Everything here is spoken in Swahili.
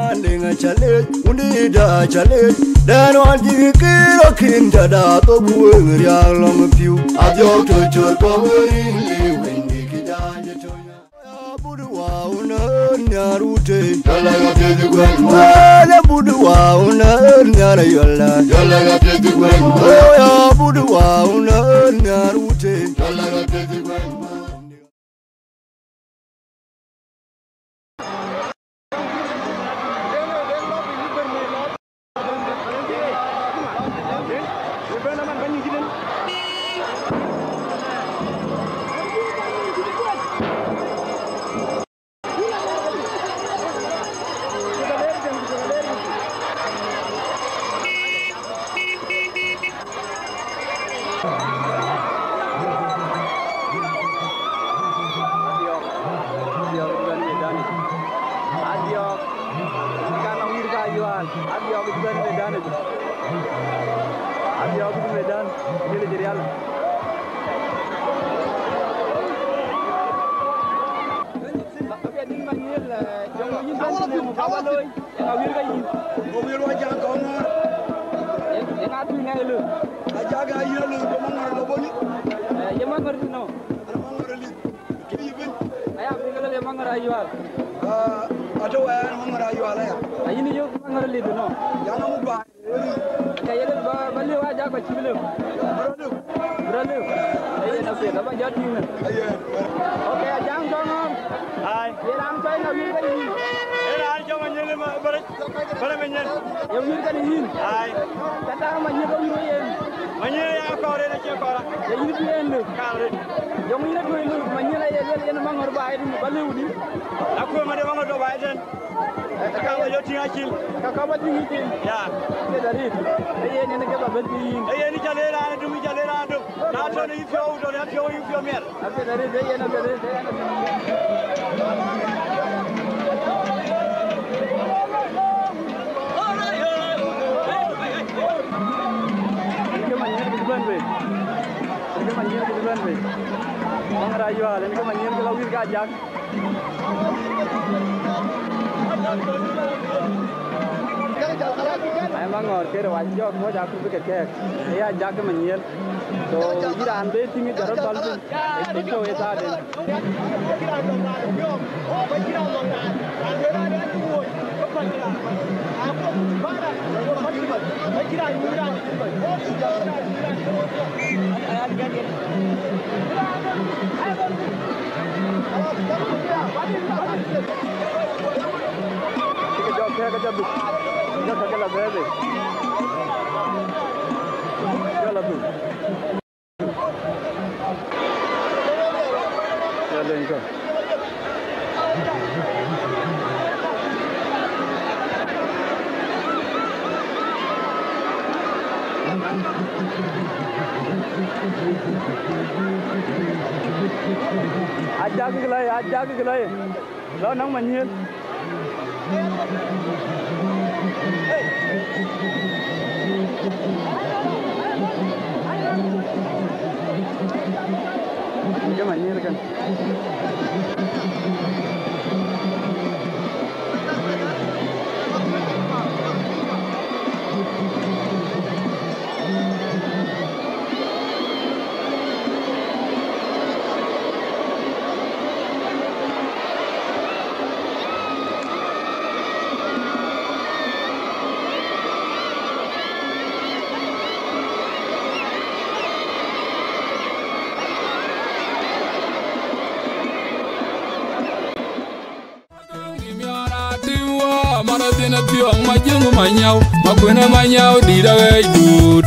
Manding a challenge, Undida challenge. Then one Jigiro Kinta da Toku, young long few. I go to church power in Windy Kidanja. Buduwa una nyarute, Yalaga Pedi Gwen, Buduwa una nyarayola, Yalaga Pedi Gwen, Buduwa una nyarute, Yalaga Pedi Gwen. Ajak cái này, đó nóng mà nhiên. Cái mà nhiên kìa. Tiong ma jung ma nyau ma kwena ma nyau di da we du